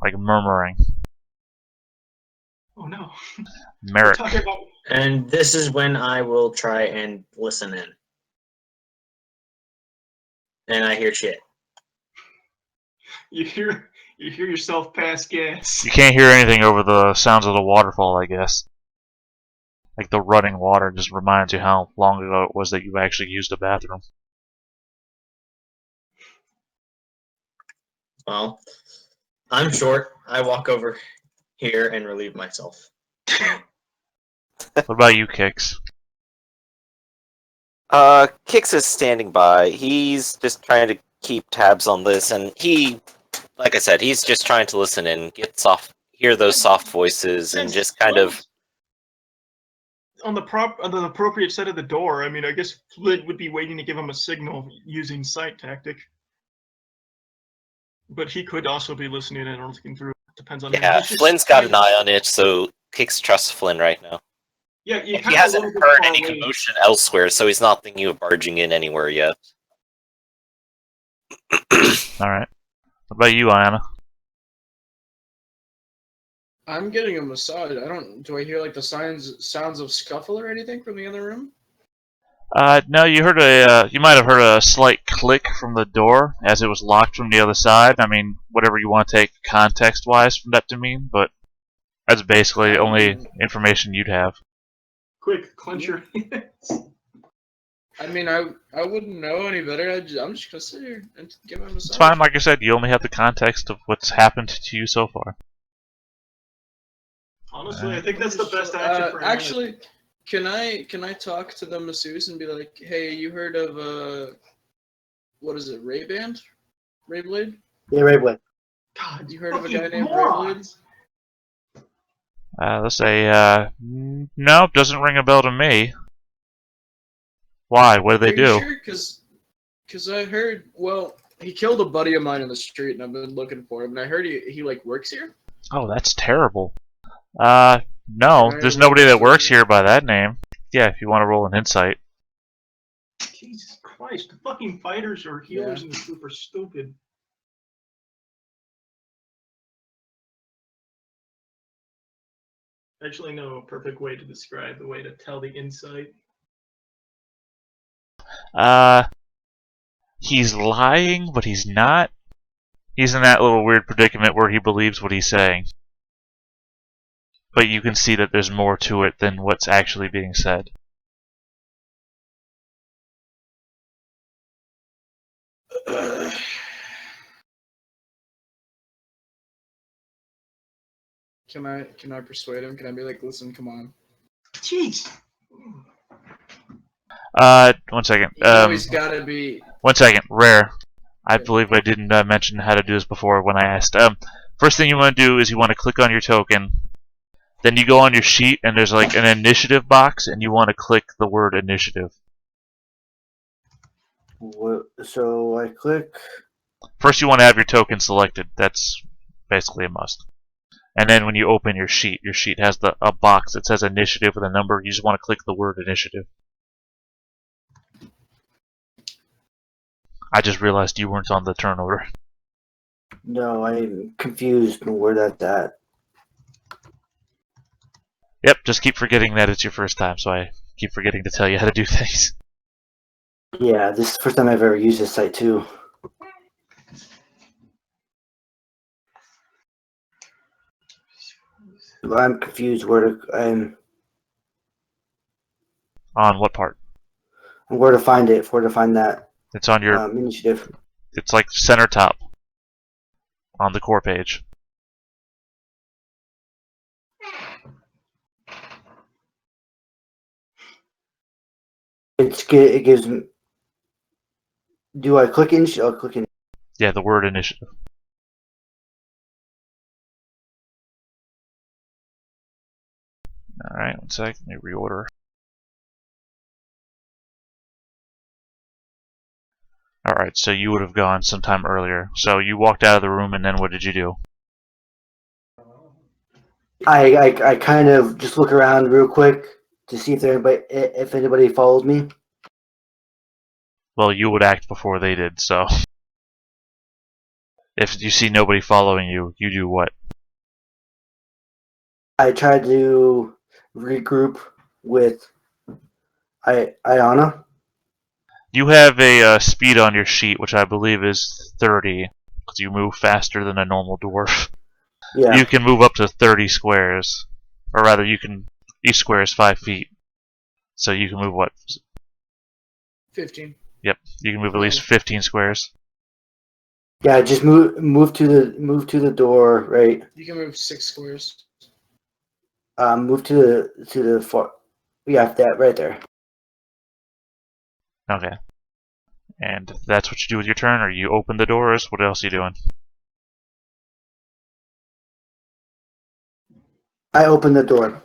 like murmuring. Oh no. We're Merrick. talking about. And this is when I will try and listen in. And I hear shit. You hear yourself pass gas. You can't hear anything over the sounds of the waterfall, I guess. Like the running water just reminds you how long ago it was that you actually used a bathroom. Well, I'm short. I walk over here and relieve myself. What about you, Kix? Kix is standing by. He's just trying to keep tabs on this, and like I said, he's just trying to listen in, hear those soft voices, and just kind of. On the appropriate side of the door. I mean, I guess Flint would be waiting to give him a signal using sight tactic. But he could also be listening in or looking through. Depends on him. Yeah, He's just Flynn's got an eye on it, so Kix trusts Flynn right now. Yeah, And he hasn't heard any commotion elsewhere, so he's not thinking of barging in anywhere yet. Alright. What about you, Ayana? I'm getting a massage. Do I hear like the sounds of scuffle or anything from the other room? No, you might have heard a slight click from the door as it was locked from the other side. I mean, whatever you want to take context-wise from that to mean, but that's basically the only information you'd have. Quick, clench your hands. I mean, I wouldn't know any better. I'm just gonna sit here and give him a massage. It's fine, like I said, you only have the context of what's happened to you so far. Honestly, I think that's the best action for him. Actually, can I talk to the masseuse and be like, hey, you heard of what is it, Ray-Band? Rayblade? Yeah, Rayblade. God, you heard of a guy named Rayblade? Let's say, nope, doesn't ring a bell to me. Why? What did they do? Sure? Because I heard, well, he killed a buddy of mine in the street, and I've been looking for him, and I heard he like works here. Oh, that's terrible. No, there's nobody that works here by that name. Yeah, if you want to roll an insight. Jesus Christ, the fucking fighters or healers in this group are stupid. Actually, no perfect way to describe the way to tell the insight. He's lying, but he's not. He's in that little weird predicament where he believes what he's saying. But you can see that there's more to it than what's actually being said. Can I persuade him? Can I be like, listen, come on? Jeez. 1 second. He's gotta be. 1 second. Rare. I believe I didn't mention how to do this before when I asked. First thing you want to do is you want to click on your token. Then you go on your sheet and there's like an initiative box and you want to click the word initiative. So I click. First you want to have your token selected. That's basically a must. And then when you open your sheet has a box that says initiative with a number. You just want to click the word initiative. I just realized you weren't on the turn order. No, I'm confused on where that's at. Yep, just keep forgetting that it's your first time, so I keep forgetting to tell you how to do things. Yeah, this is the first time I've ever used this site too. I'm confused On what part? where to find it, where to find that It's on your initiative. It's like center top on the core page. It gives me. Do I click in? I'll click in. Yeah, the word initiative. Alright, 1 sec, let me reorder. Alright, so you would have gone sometime earlier. So you walked out of the room and then what did you do? I kind of just look around real quick to see if anybody followed me. Well, you would act before they did, so. If you see nobody following you, you do what? I try to regroup with Ayana. You have a speed on your sheet, which I believe is 30, because you move faster than a normal dwarf. Yeah. You can move up to 30 squares, or rather, each square is 5 feet. So you can move what? 15. Yep, you can move at least 15 squares. Yeah, just move to the door, right? You can move 6 squares. Move to the far. Yeah, that right there. Okay. And that's what you do with your turn, or you open the doors? What else are you doing? I open the door.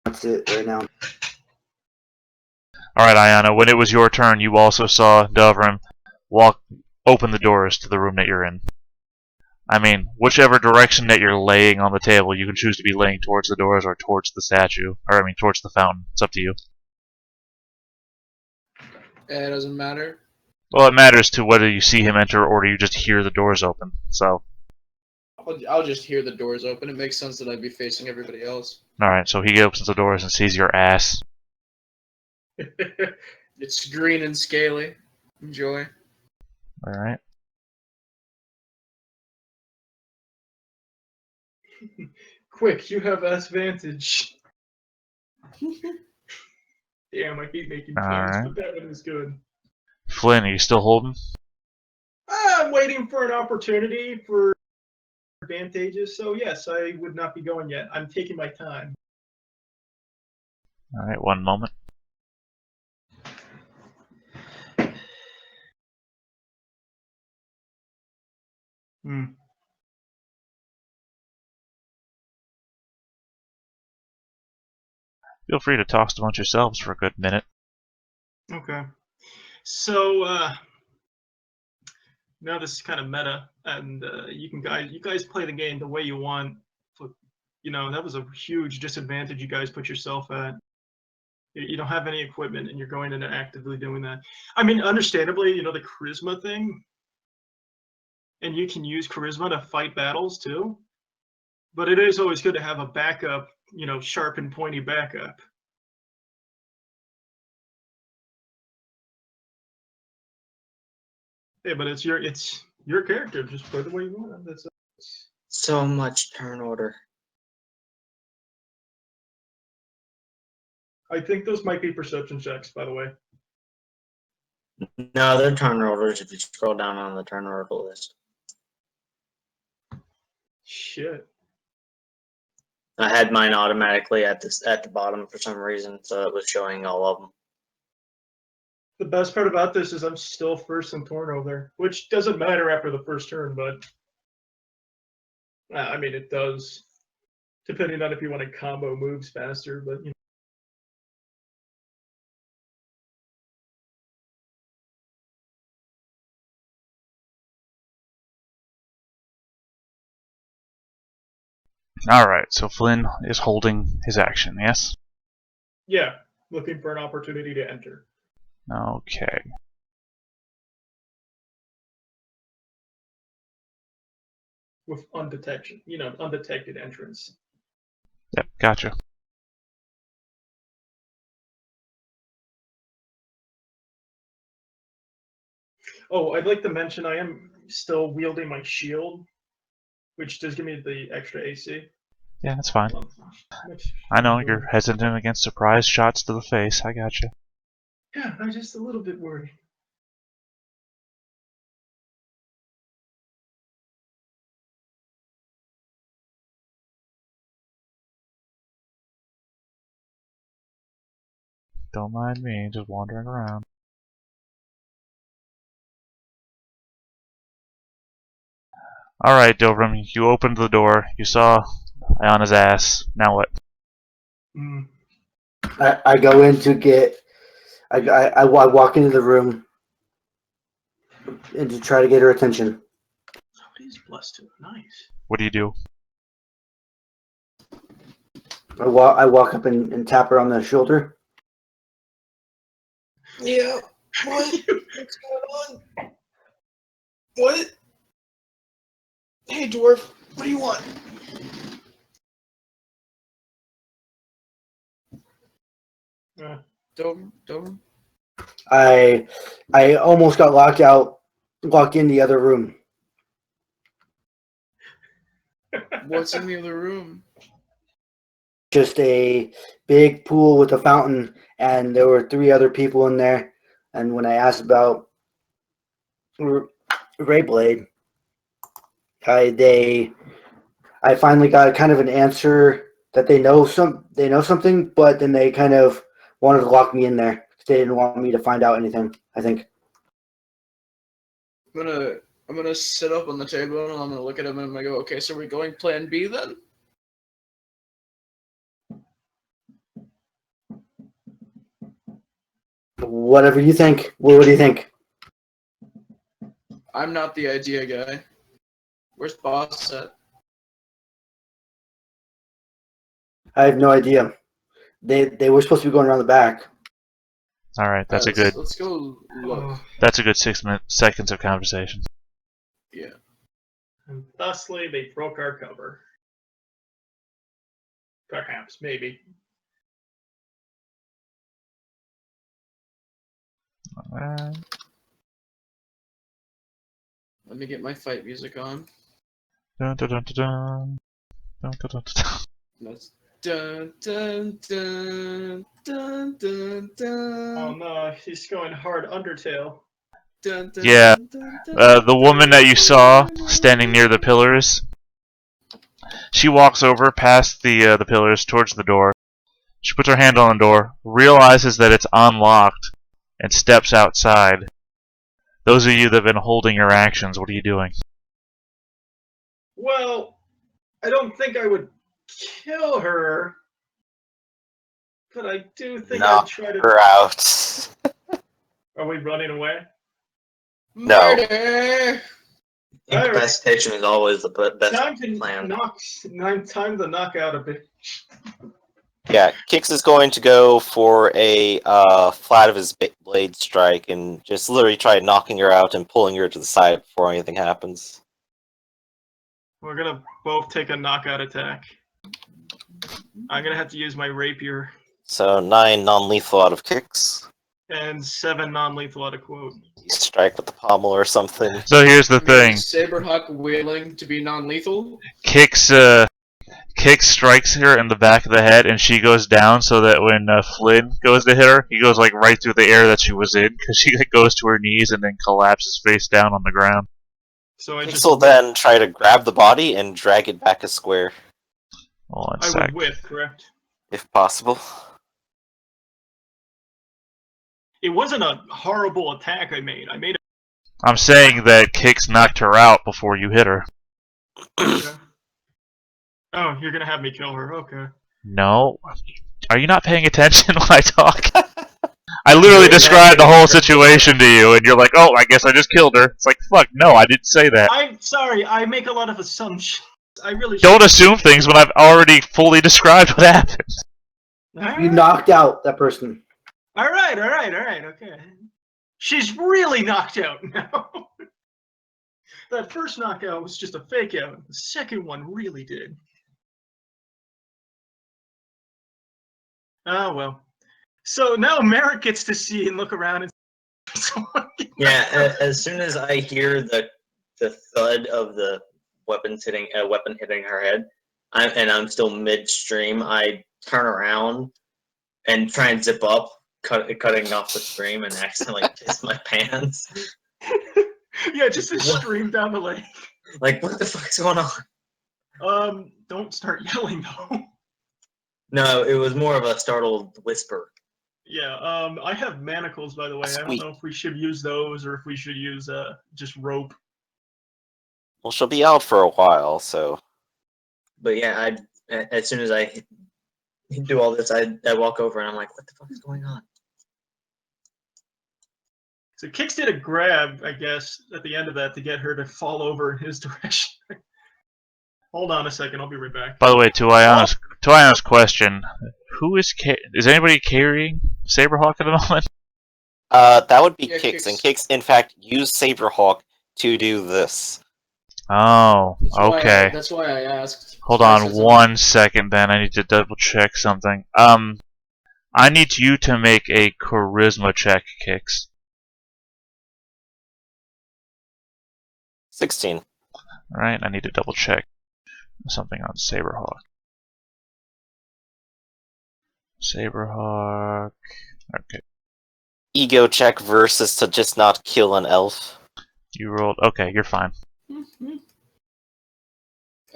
That's it right now. Alright, Ayana, when it was your turn, you also saw Dovrim open the doors to the room that you're in. I mean, whichever direction that you're laying on the table, you can choose to be laying towards the doors or towards the statue. Or, I mean, towards the fountain. It's up to you. It doesn't matter. Well, it matters to whether you see him enter or do you just hear the doors open. So, I'll just hear the doors open. It makes sense that I'd be facing everybody else. alright, so he opens the doors and sees your ass. It's green and scaly. Enjoy. Alright. Quick, you have advantage. Damn, I keep making puns, Alright. but that one was good. Flynn, are you still holding? I'm waiting for an opportunity for advantages, so yes, I would not be going yet. I'm taking my time. Alright, one moment. Hmm. Feel free to talk amongst yourselves for a good minute. Okay. So now this is kind of meta, and you guys play the game the way you want. But, that was a huge disadvantage you guys put yourself at. You don't have any equipment, and you're going in and actively doing that. I mean, understandably, the charisma thing, and you can use charisma to fight battles too. But it is always good to have a backup, sharp and pointy backup. Yeah, but it's your character. Just play the way you want. That's So much turn order. I think those might be perception checks, by the way. No, they're turn orders if you scroll down on the turn order list. Shit. I had mine automatically at the bottom for some reason, so it was showing all of them. The best part about this is I'm still first in turnover, which doesn't matter after the first turn, but I mean it does, depending on if you want to combo moves faster. But Alright, so Flynn is holding his action, yes? yeah, looking for an opportunity to enter Okay. with undetection, undetected entrance. Yep, gotcha. Oh, I'd like to mention I am still wielding my shield, which does give me the extra AC. Yeah, that's fine. Which- I know, you're hesitant against surprise shots to the face, I gotcha. Yeah, I'm just a little bit worried. Don't mind me, just wandering around. Alright, Dobrim, you opened the door, you saw Ayana's ass, now what? Mm. I go in to get. I walk into the room and to try to get her attention. Somebody's blessed too. Nice. What do you do? I walk up and tap her on the shoulder. Yeah. What? What's going on? What? Hey, dwarf, what do you want? Uh, Don't. I almost got locked in the other room. What's in the other room? Just a big pool with a fountain, and there were 3 other people in there. And when I asked about Rayblade, I finally got kind of an answer that they know something, but then they kind of wanted to lock me in there. They didn't want me to find out anything, I think. I'm gonna sit up on the table and I'm gonna look at him and I'm gonna go, okay, so we're going plan B then? Whatever you think. What do you think? I'm not the idea guy. Where's boss at? I have no idea. They were supposed to be going around the back. All right, that's a Alright, good. Let's go look. oh, That's a good 6 seconds of conversation. Yeah. and thusly, they broke our cover. Perhaps, maybe. Alright. Let me get my fight music on. Dun, dun, dun, dun, dun. Dun, dun, dun, dun. That's dun dun dun dun dun dun. Oh no, he's going hard Undertale. Dun, dun, Yeah, dun, dun, the woman that you saw standing near the pillars, she walks over past the pillars towards the door. She puts her hand on the door, realizes that it's unlocked, and steps outside. Those of you that have been holding your actions, what are you doing? Well, I don't think I would kill her, but I do think I'd Knock try to. her out. Are we running away? No. Murder! Incapacitation is always the best Time to plan. time to knock out a bitch. Yeah, Kix is going to go for a flat of his blade strike and just literally try knocking her out and pulling her to the side before anything happens. We're gonna both take a knockout attack. I'm gonna have to use my rapier So 9 non-lethal out of Kix. and 7 non-lethal out of quote. You strike with the pommel or something. So here's the thing. Saberhawk willing to be non-lethal? Kix strikes her in the back of the head, and she goes down. So that when Flynn goes to hit her, he goes like right through the air that she was in, because she goes to her knees and then collapses face down on the ground. So I Kix just will then try to grab the body and drag it back a square, Hold on a I sec. would whip, correct? if possible. It wasn't a horrible attack I made. I made I'm saying that Kix knocked her out before you hit her. it. Oh, you're gonna have me kill her. Okay. No. Are you not paying attention when I talk? I literally described the whole situation to you, and you're like, oh, I guess I just killed her. It's like, fuck, no, I didn't say that. I'm sorry. I make a lot of assumptions. I really Don't assume things when I've already fully described what happened. You knocked out that person. All right. Okay. She's really knocked out now. That first knockout was just a fake out. The second one really did. Oh well. So now Merrick gets to see and look around and. Yeah, as soon as I hear the thud of the weapon hitting her head, I'm still midstream. I turn around and try and zip up, cutting off the stream, and accidentally piss my pants. Yeah, just a stream down the lake. Like, what the fuck's going on? Don't start yelling though. No, it was more of a startled whisper. Yeah, I have manacles, by the way. I don't know if we should use those or if we should use just rope. Well, she'll be out for a while, so... But yeah, as soon as I do all this, I walk over and I'm like, what the fuck is going on? So Kix did a grab, I guess, at the end of that to get her to fall over in his direction. Hold on a second, I'll be right back. By the way, to Iana's question, is anybody carrying Saberhawk at the moment? That would be Yeah, Kix, and Kix. Kix, in fact, used Saberhawk to do this. Oh, okay. That's why I asked. Hold So I on said something. 1 second, then. I need to double check something. I need you to make a charisma check, Kix. 16. Alright, I need to double check something on Saberhawk. Saberhawk. Okay. Ego check versus to just not kill an elf. You rolled. Okay, you're fine. Mhm.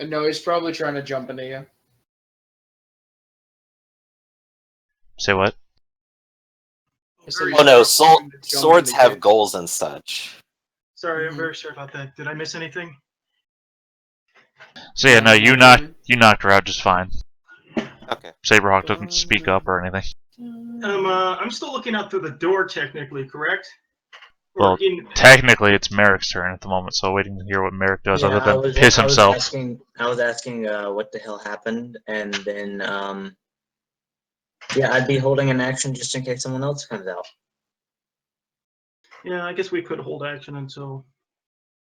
No, he's probably trying to jump into you. Say what? I said Very he's Oh no, sorry. trying to jump swords into have you. goals and such. Sorry, I'm Mhm. very sorry about that. Did I miss anything? So yeah, no, Not really. you knocked her out just fine. Okay. Saberhawk doesn't speak up or anything. I'm still looking out through the door, technically, correct? Or Well, in. technically it's Merrick's turn at the moment, so waiting to hear what Merrick does other than piss himself. I was asking what the hell happened, and then yeah, I'd be holding an action just in case someone else comes out. Yeah, I guess we could hold action until.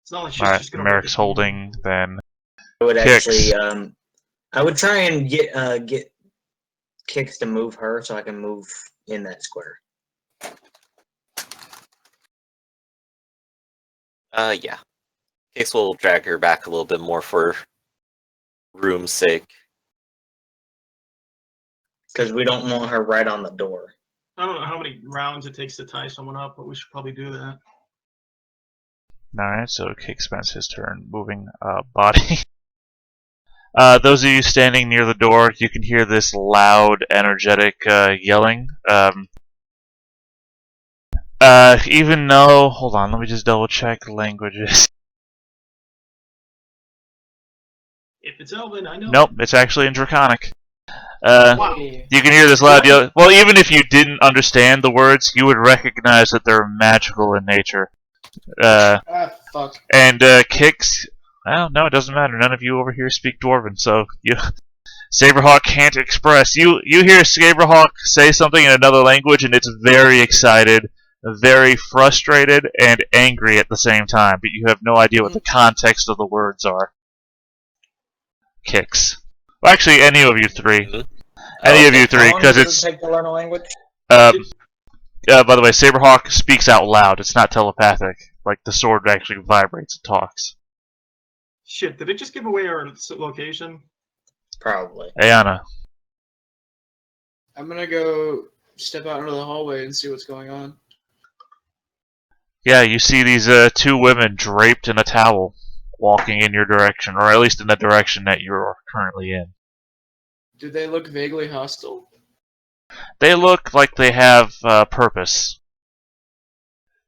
It's not like she's Alright, just gonna. Merrick's holding, then I would Kix. actually I would try and get Kicks to move her so I can move in that square. Yeah. Kix will drag her back a little bit more for room's sake. Because we don't want her right on the door. I don't know how many rounds it takes to tie someone up, but we should probably do that. Alright, so Kix spends his turn moving body. Those of you standing near the door, you can hear this loud, energetic yelling. Even though, hold on, let me just double check languages. If it's Elven, I know. Nope, it's actually in Draconic. Wow. You can hear this loud yell. Well, even if you didn't understand the words, you would recognize that they're magical in nature. Fuck. And Kix, well, no, it doesn't matter. None of you over here speak Dwarven, so you Saberhawk can't express. You hear Saberhawk say something in another language, and it's very excited, very frustrated, and angry at the same time. But you have no idea what the context of the words are. Kix. Well, actually, any of you three. Mhm. Any of Okay. you three, How long because does it's. it take to learn a language? By the way, Saberhawk speaks out loud. It's not telepathic. Like, the sword actually vibrates and talks. Shit, did it just give away our location? Probably. Ayana. I'm gonna go step out into the hallway and see what's going on. Yeah, you see these two women draped in a towel walking in your direction, or at least in the direction that you're currently in. Do they look vaguely hostile? They look like they have purpose.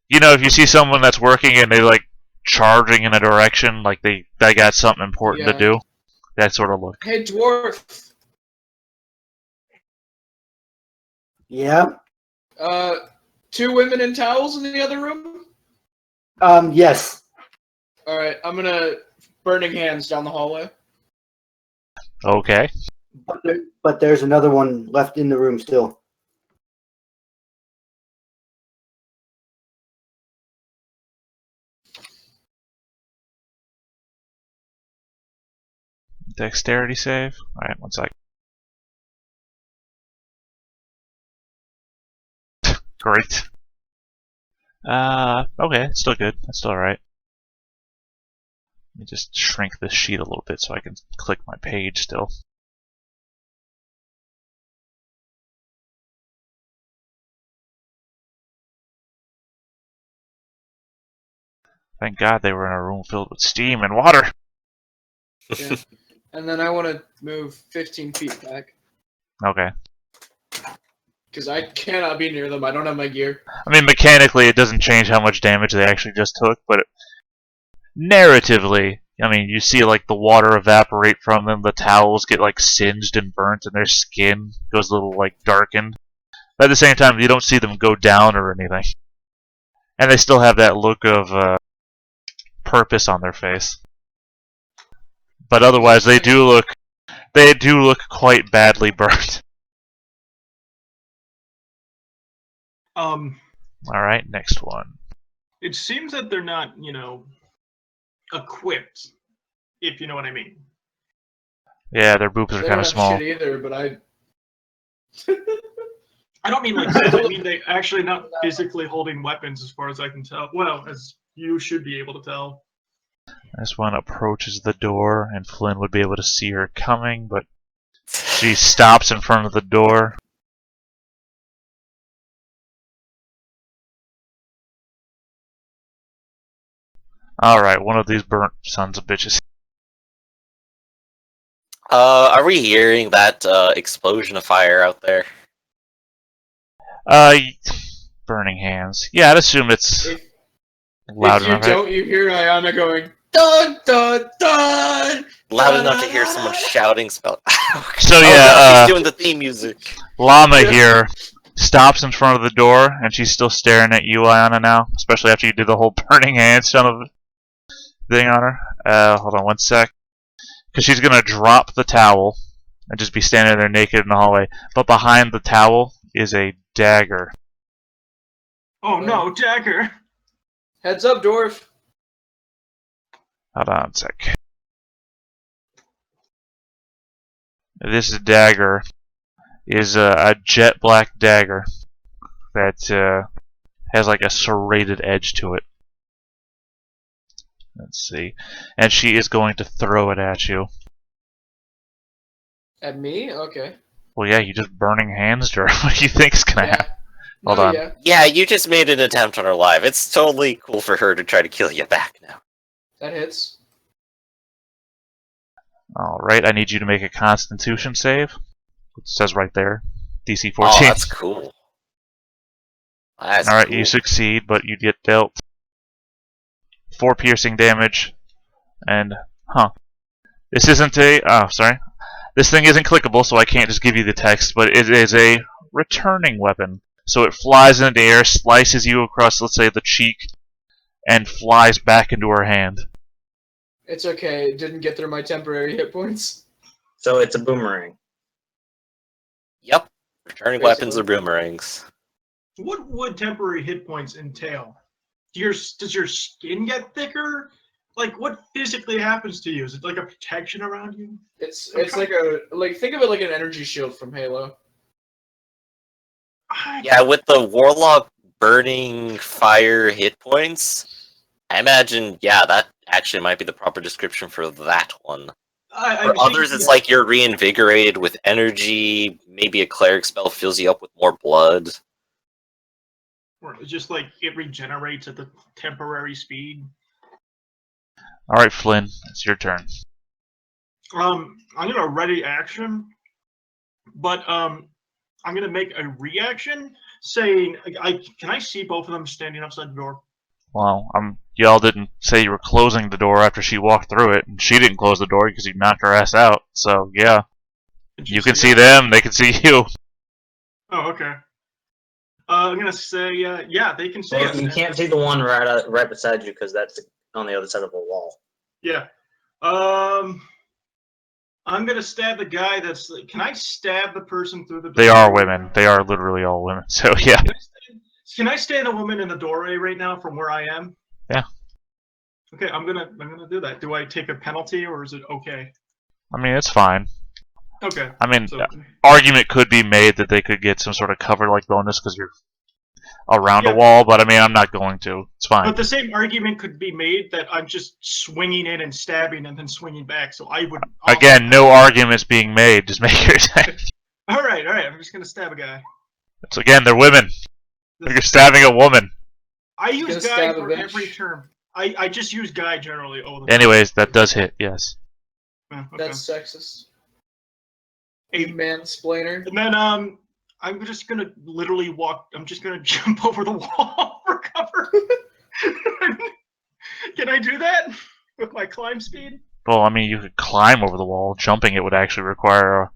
You know, if you see someone that's working and they like charging in a direction, like they got something important to Yeah. do, that sort of look. Hey, dwarf. Yeah. Two women in towels in the other room. Yes. All right, I'm gonna burning hands down the hallway. Okay. But there's another one left in the room still. Dexterity save. Alright, one sec. Great. Okay, it's still good. That's still alright. Let me just shrink this sheet a little bit so I can click my page still. Thank God they were in a room filled with steam and water. Yeah. And then I want to move 15 feet back Okay. because I cannot be near them. I don't have my gear. I mean, mechanically, it doesn't change how much damage they actually just took, but narratively, I mean, you see like the water evaporate from them, the towels get like singed and burnt, and their skin goes a little like darkened. But at the same time, you don't see them go down or anything, and they still have that look of purpose on their face. But otherwise, they do look quite badly burnt. All right, next one. It seems that they're not, equipped if you know what I mean. Yeah, their boobs are They kind don't of have small. shit either, but I. I don't mean like this. I mean they actually not physically holding weapons, as far as I can tell. Well, as you should be able to tell. This one approaches the door, and Flynn would be able to see her coming, but she stops in front of the door. Alright, one of these burnt sons of bitches. Are we hearing that explosion of fire out there? Uh, burning hands. Yeah, I'd assume it's If, loud if you enough, right? don't, you hear Ayana going dun dun dun. Loud enough to hear someone shouting spell. So Oh yeah, no, she's doing the theme music. Llama Yeah. here stops in front of the door, and she's still staring at you, Ayana, now. Especially after you did the whole burning hands son of thing on her. Hold on one sec. Because she's going to drop the towel and just be standing there naked in the hallway. But behind the towel is a dagger. Oh no, dagger! Heads up, dwarf. Hold on a sec. This dagger is a jet black dagger that has like a serrated edge to it. Let's see. And she is going to throw it at you. At me? Okay. Well, yeah, you just burning hands her. What do you think's gonna Yeah. happen? Hold No, on. Yeah. Yeah, you just made an attempt on her life. It's totally cool for her to try to kill you back now. That hits. Alright, I need you to make a Constitution save. It says right there. DC 14. Oh, that's cool. That's Alright, cool. you succeed, but you get dealt 4 piercing damage. And, this isn't a. Oh, sorry. This thing isn't clickable, so I can't just give you the text, but it is a returning weapon. So it flies into the air, slices you across, let's say, the cheek, and flies back into her hand. It's okay. It didn't get through my temporary hit points. So it's a boomerang. Yep. Returning weapons are boomerangs. What would temporary hit points entail? Does your skin get thicker? Like, what physically happens to you? Is it like a protection around you? It's like think of it like an energy shield from Halo. Yeah, with the warlock burning fire hit points, I imagine, yeah, that actually might be the proper description for that one. For others, it's like you're reinvigorated with energy, maybe a cleric spell fills you up with more blood. Or it's just like it regenerates at the temporary speed. Alright, Flynn, it's your turn. I'm gonna ready action, but I'm gonna make a reaction saying, can I see both of them standing outside the door? Well, y'all didn't say you were closing the door after she walked through it, and she didn't close the door because you knocked her ass out. So, yeah. You can see them, they can see you. Oh, okay. I'm gonna say, yeah, they can see Well, us. you can't see the one right beside you because that's on the other side of the wall. Yeah. I'm gonna stab the guy that's. Can I stab the person through the door? They are women. They are literally all women. So, yeah. Can I stand a woman in the doorway right now from where I am? Yeah. Okay, I'm gonna do that. Do I take a penalty or is it okay? I mean, it's fine. Okay. I mean, So, argument could be made that they could get some sort of cover-like bonus because you're around Yeah. a wall, but I mean, I'm not going to. It's fine. but the same argument could be made that I'm just swinging in and stabbing and then swinging back. So I would. Again, no arguments being made. Just make your attack. All right. I'm just gonna stab a guy. So again, they're women. You're stabbing a woman. I use Gonna guy stab a for bitch. every term. I just use guy generally. Anyways, that does hit. Yes. Yeah, okay. That's sexist. Hey, Mansplainer. and then I'm just gonna literally walk. I'm just gonna jump over the wall for cover. Can I do that with my climb speed? Well, I mean, you could climb over the wall. Jumping it would actually require a...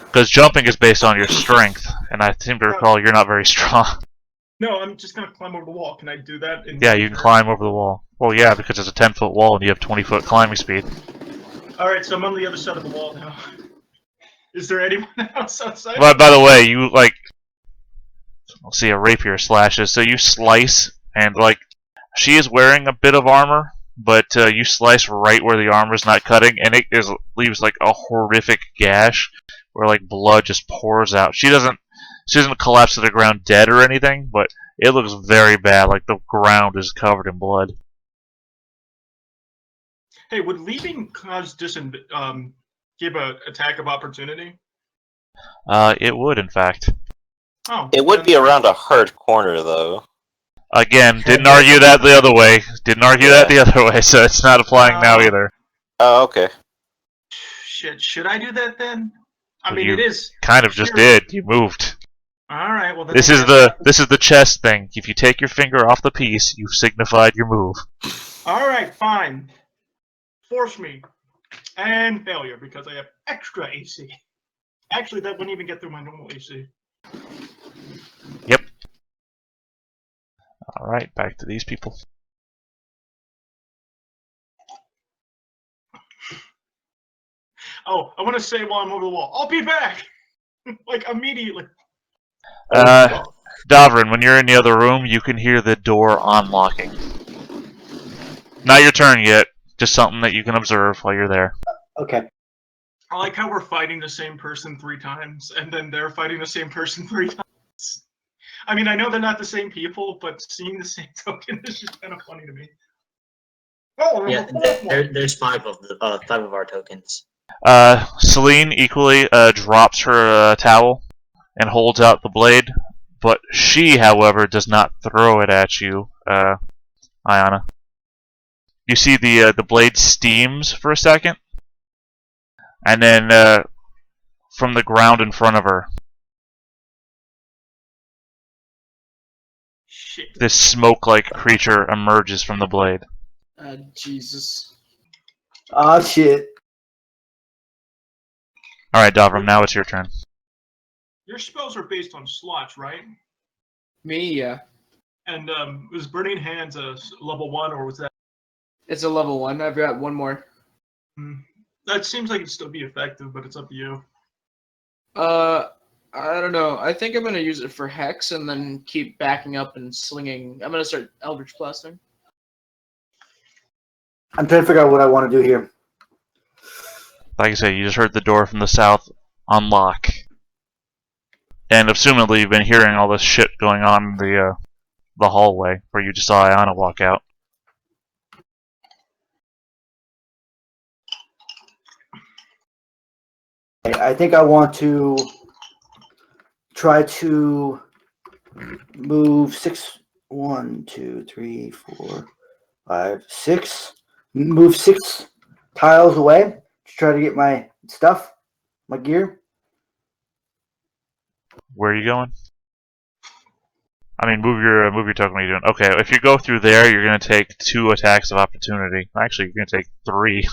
Because jumping is based on your strength, and I seem to recall you're not very strong. No, I'm just gonna climb over the wall. Can I do that? Yeah, you can climb over the wall. Well, yeah, because it's a 10-foot wall and you have 20-foot climbing speed. All right, so I'm on the other side of the wall now. Is there anyone else outside? But by the way, you like... Let's see, a rapier slashes. So you slice, and like... She is wearing a bit of armor, but you slice right where the armor's not cutting, and leaves like a horrific gash where like blood just pours out. She doesn't collapse to the ground dead or anything, but it looks very bad. Like the ground is covered in blood. Hey, would leaving cause give a attack of opportunity? It would, in fact. Oh, It would then- be around a hard corner, though. Again, didn't argue that the other way. Didn't argue that the other way, so it's not applying now either. Oh, okay. Shit, should I do that then? I Well, mean, you it is. Kind of just did. You moved. All right. Well, then This I is guess- the chess thing. If you take your finger off the piece, you've signified your move. All right, fine. Force me, and failure because I have extra AC. Actually, that wouldn't even get through my normal AC. Yep. All right, back to these people. Oh, I want to say while I'm over the wall, I'll be back, like immediately. Davrin, when you're in the other room, you can hear the door unlocking. Not your turn yet. Just something that you can observe while you're there. Okay. I like how we're fighting the same person 3 times, and then they're fighting the same person 3 times. I mean, I know they're not the same people, but seeing the same token is just kind of funny to me. Oh, Yeah, there's 5 of our tokens. Celine equally drops her towel and holds out the blade, but she, however, does not throw it at you, Ayana. You see the blade steams for a second, and then from the ground in front of her, shit. this smoke-like creature emerges from the blade. Jesus. Ah, shit. All right, Davram, now it's your turn. Your spells are based on slots, right? Me, yeah. And was Burning Hands a level 1, or was that? It's a level 1. I've got one more. That seems like it'd still be effective, but it's up to you. I don't know. I think I'm gonna use it for Hex and then keep backing up and slinging. I'm gonna start Eldritch Blasting. I'm trying to figure out what I want to do here. Like I say, you just heard the door from the south unlock. And assumedly you've been hearing all this shit going on in the hallway where you just saw Ayana walk out. I think I want to try to move 6, 1, 2, 3, 4, 5, 6. Move 6 tiles away to try to get my stuff, my gear. Where are you going? I mean, move your token. What are you doing? Okay, if you go through there, you're gonna take 2 attacks of opportunity. Actually, you're gonna take 3,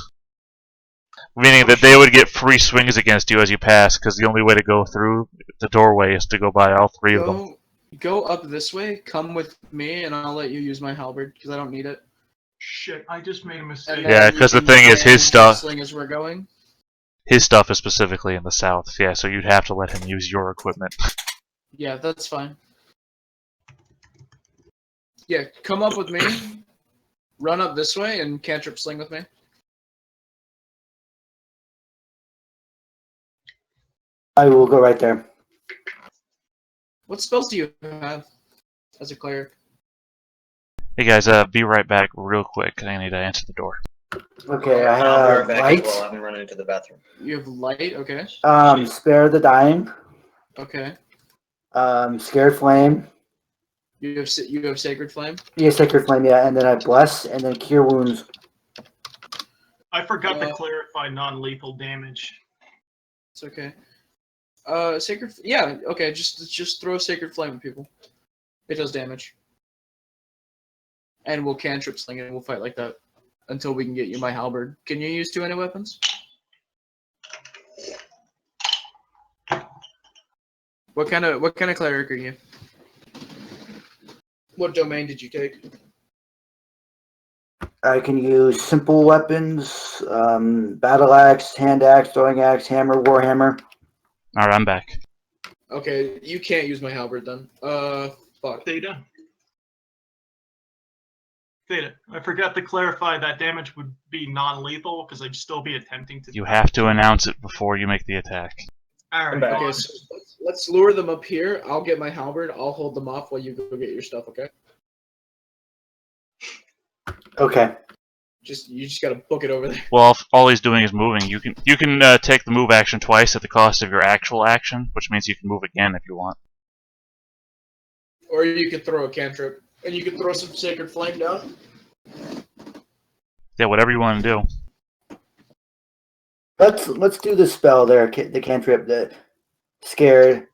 meaning that they would get free swings against you as you pass. Because the only way to go through the doorway is to go by all 3 of them. Go up this way. Come with me, and I'll let you use my halberd because I don't need it. Shit, I just made a mistake. And Yeah, then 'cause you the can thing is, his stand stuff- Sling as we're going. His stuff is specifically in the south. Yeah, so you'd have to let him use your equipment. Yeah, that's fine. Yeah, come up with me. Run up this way and cantrip sling with me. I will go right there. What spells do you have as a cleric? Hey guys, be right back real quick. I need to answer the door. Okay, I I'll be have right back light. as well. I'm running to the bathroom. You have light, okay. Spare the dying. Okay. Scared flame. You have sacred flame. Yeah, sacred flame. Yeah, and then I bless, and then cure wounds. I forgot to clarify non-lethal damage. It's okay. Sacred. Yeah. Okay. Just throw sacred flame at people. It does damage. And we'll cantrip sling it and we'll fight like that until we can get you my halberd. Can you use 2-handed weapons? What kind of cleric are you? What domain did you take? I can use simple weapons, battle axe, hand axe, throwing axe, hammer, warhammer. Alright, I'm back. Okay, you can't use my halberd then. Fuck. Data. Theta, I forgot to clarify that damage would be non-lethal because I'd still be attempting to. You have to announce it before you make the attack. All right. back. go Okay, on. so let's lure them up here. I'll get my halberd. I'll hold them off while you go get your stuff. Okay. Okay. You just gotta book it over there. Well, if all he's doing is moving, you can take the move action twice at the cost of your actual action, which means you can move again if you want. Or you could throw a cantrip, and you could throw some sacred flame down. Yeah, whatever you want to do. Let's do the spell there, the cantrip, the scared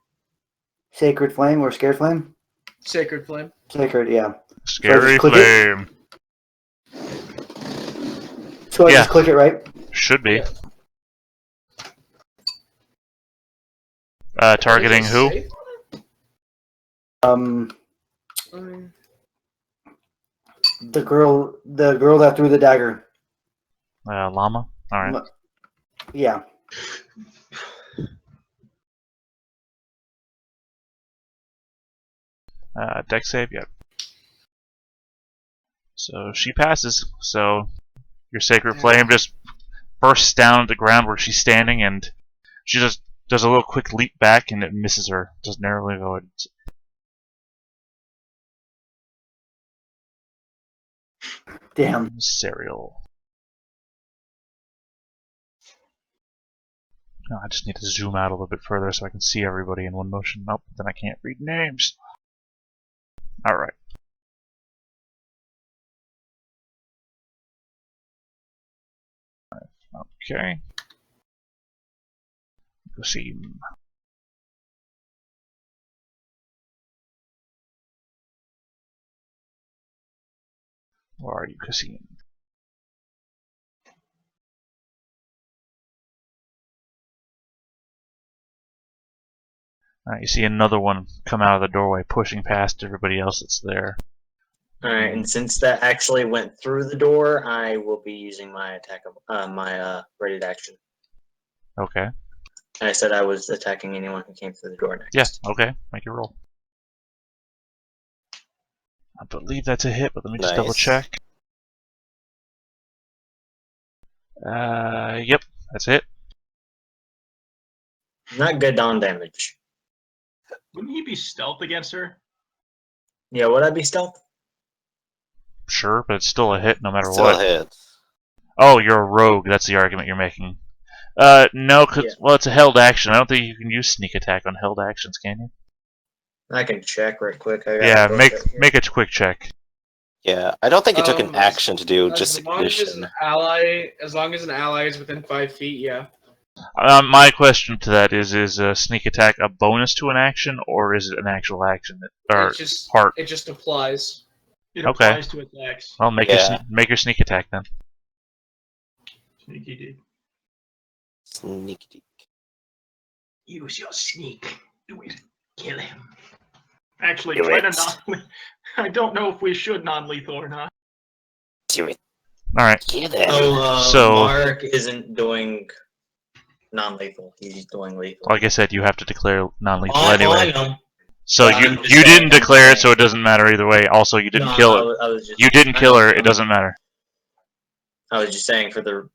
sacred flame or scared flame. Sacred flame. Sacred, yeah. Scary click it? flame. So I Yeah. just click it, right? Should be. Yeah. Targeting Is it who? safe? The girl that threw the dagger. Llama. All right. Yeah. Deck save. Yep. So she passes. So your sacred flame just bursts down at the ground where she's standing, and she just does a little quick leap back, and it misses her. Just narrowly avoid. Damn. Cereal. No, I just need to zoom out a little bit further so I can see everybody in one motion. Nope, then I can't read names. Alright. Okay. Kasim. Where are you, Kasim? Alright, you see another one come out of the doorway, pushing past everybody else that's there. Alright, and since that actually went through the door, I will be using my attack of my ready to action. Okay. I said I was attacking anyone who came through the door next. Yeah, okay. Make your roll. I believe that's a hit, but let me just Nice. double check. Yep, that's it. Not good on damage. Wouldn't he be stealth against her? Yeah, would I be stealth? Sure, but it's still a hit no matter Still what. hits. Oh, you're a rogue. That's the argument you're making. No, cause Yeah. well, it's a held action. I don't think you can use sneak attack on held actions, can you? I can check right quick. I got Yeah, a book make right here. make a quick check. Yeah, I don't think it took an As- action to do, just As long as ignition. an ally is within 5 feet, yeah. My question to that is sneak attack a bonus to an action, or is it an actual action? Or It just part? it just applies. It Okay. applies to attacks. Well, make Yeah. make your sneak attack then. Sneaky dude. Sneaky deek. Use your sneak. Do it. Kill him. Actually, Do try it. to non. I don't know if we should non-lethal or not. Do it. All right. Get it. So- Mark isn't doing non-lethal. He's doing lethal. Like I said, you have to declare non-lethal I anyway. know. So But I'm just you saying- didn't declare it, so it doesn't matter either way. Also, you didn't No, kill I it. was- I was just- You didn't I kill know, her. I It know. doesn't matter. I was just saying for the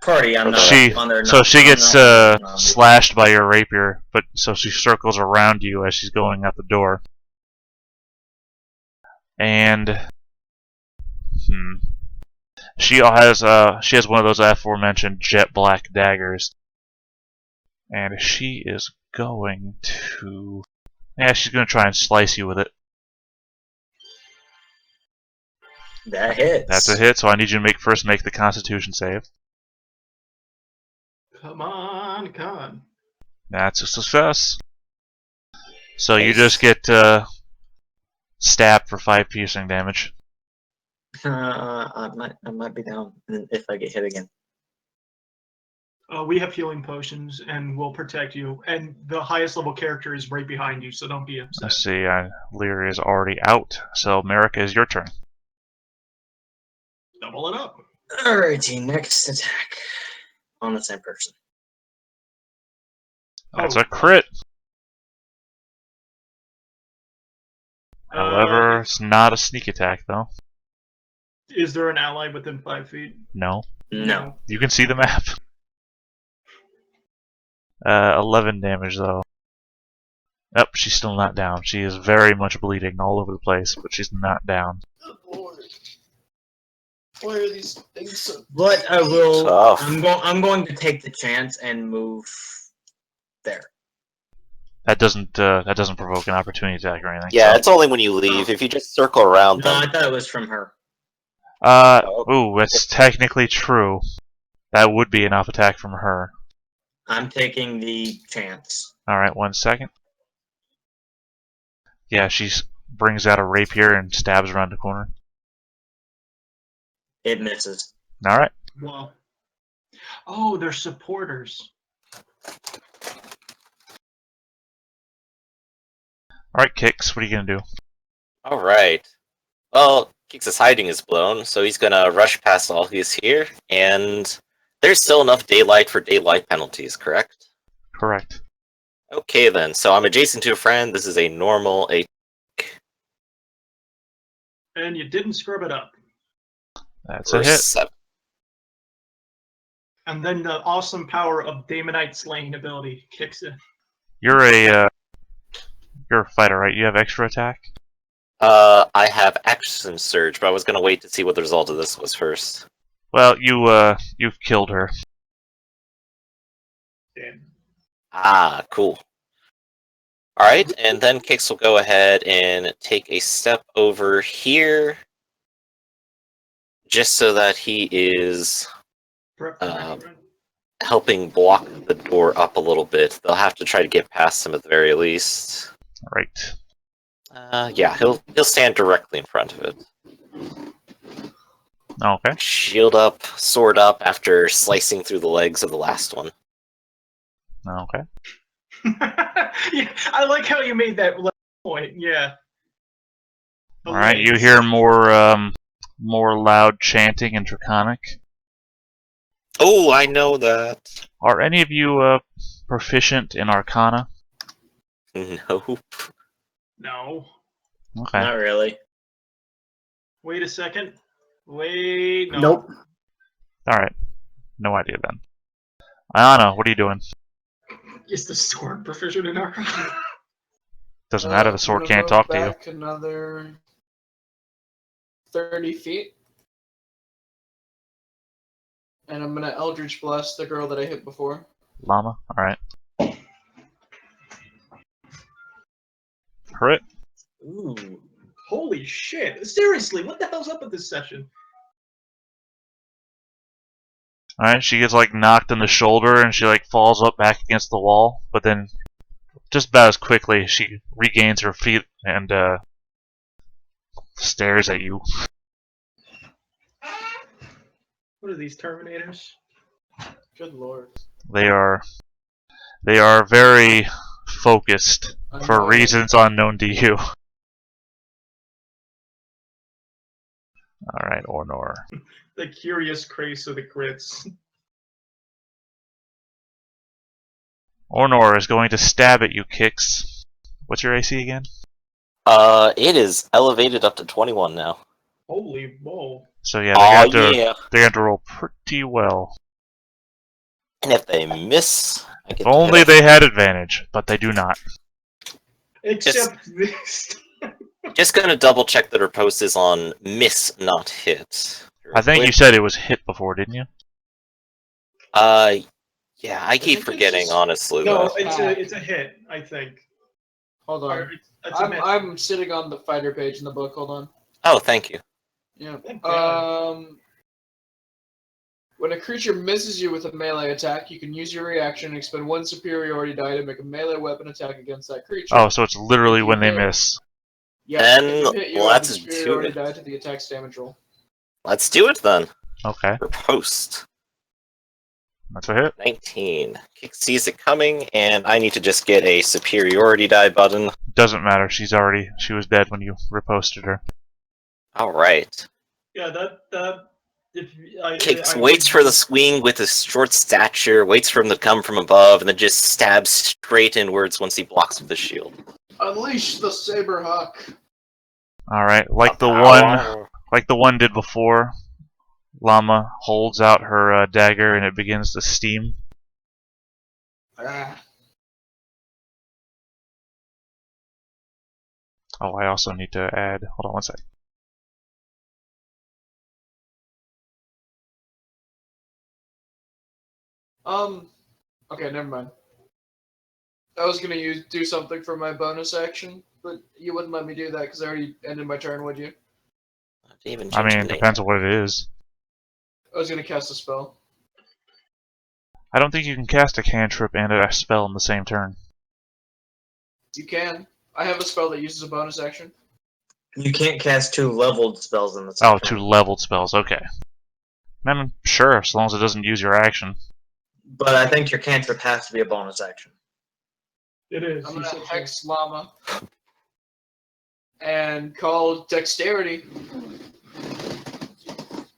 party, I'm not She on there. so she I'm gets not non-lethal. slashed by your rapier, but so she circles around you as she's going out the door. And she has one of those aforementioned jet black daggers, and she is going to she's going to try and slice you with it. That hits. That's a hit, so I need you to first make the Constitution save. Come on, God. That's a success. So you Nice. just get stabbed for 5 piercing damage. I might be down if I get hit again. We have healing potions, and we'll protect you. And the highest level character is right behind you, so don't be upset. Let's see, Lear is already out, so Marika is your turn. Double it up. Alrighty, next attack on the same person. That's Oh, a crit. However, it's not a sneak attack, though. Is there an ally within 5 feet? No. No. You can see the map. 11 damage though. Yep, she's still not down. She is very much bleeding all over the place, but she's not down. Good lord. Why are these things so... But I will. Tough. I'm going to take the chance and move there. That doesn't provoke an opportunity attack or anything. Yeah, so. it's only when you leave. If you just circle around No, them. I thought it was from her. Ooh, that's technically true. That would be enough attack from her. I'm taking the chance. Alright, 1 second. Yeah, she brings out a rapier and stabs around the corner. It misses. Alright. Well. Oh, they're supporters. Alright, Kix, what are you gonna do? Alright. Well, Kix' hiding is blown, so he's gonna rush past all who's here, and there's still enough daylight for daylight penalties, correct? Correct. Okay then, so I'm adjacent to a friend, this is a normal And you didn't scrub it up. That's a hit. 7. And then the awesome power of Daemonite Slaying ability kicks in. You're a fighter, right? You have extra attack? I have Action Surge, but I was gonna wait to see what the result of this was first. Well, you've killed her. Damn. Ah, cool. Alright, and then Kix will go ahead and take a step over here, just so that he is Prep for next round. helping block the door up a little bit. They'll have to try to get past him at the very least. Right. Yeah, he'll stand directly in front of it. Okay. Shield up, sword up after slicing through the legs of the last one. Okay. Yeah, I like how you made that point. Yeah. Alright, you hear more loud chanting in Draconic. Oh, I know that. Are any of you proficient in Arcana? Nope. No. Okay. Not really. Wait a second. Wait. No. Nope. Alright. No idea then. Ayana, what are you doing? Is the sword proficient in Arcana? Doesn't matter, the I'm sword gonna can't move talk to you. back another 30 feet. And I'm gonna Eldritch Blast the girl that I hit before. Llama? Alright. Crit? Ooh. Holy shit. Seriously, what the hell's up with this session? Alright, she gets like knocked in the shoulder and she like falls up back against the wall, but then just about as quickly she regains her feet and stares at you. What are these Terminators? Good lord. They are very focused for Annoying. reasons unknown to you. Alright, Ornor. The curious craze of the crits. Ornor is going to stab at you, Kix. What's your AC again? It is elevated up to 21 now. Holy moly. So yeah, Oh they're gonna have to roll pretty well. And if they miss, I get If to only hit they had advantage, but they do not. Except this. Just gonna double check that her post is on miss, not hit. I think you said it was hit before, didn't you? Yeah, I keep think it's forgetting, just- honestly. No, though. it's a hit, I think. Hold Or on. it's a miss. I'm sitting on the fighter page in the book. Hold on. Oh, thank you. Yeah. Thank God. When a creature misses you with a melee attack, you can use your reaction and expend 1 superiority die to make a melee weapon attack against that creature. Oh, so it's literally You when they hit. miss. Yeah, Then if you hit, you add let's the do superiority it. die to the attack's damage roll. Let's do it then. Okay, For post. that's a hit. 19. Kick sees it coming, and I need to just get a superiority die button. Doesn't matter. She was dead when you riposted her. Alright. Yeah, that if I Kicks I waits would- for the swing with his short stature, waits for him to come from above, and then just stabs straight inwards once he blocks with the shield. Unleash the Saberhawk. All right, like the like the one did before, Llama holds out her dagger and it begins to steam. Ah. Oh, I also need to add. Hold on one sec. Okay, never mind. I was gonna do something for my bonus action, but you wouldn't let me do that because I already ended my turn, would you? I didn't even I change mean, the it name. depends on what it is. I was gonna cast a spell. I don't think you can cast a cantrip and a spell in the same turn. You can. I have a spell that uses a bonus action. You can't cast 2 leveled spells in the same Oh, turn. 2 leveled spells. Okay. I'm sure, as long as it doesn't use your action. But I think your cantrip has to be a bonus action. It is. I'm he gonna said so. hex Llama and call Dexterity.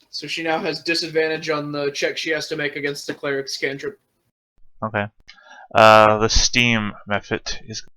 So she now has disadvantage on the check she has to make against the cleric's cantrip. Okay. The steam method is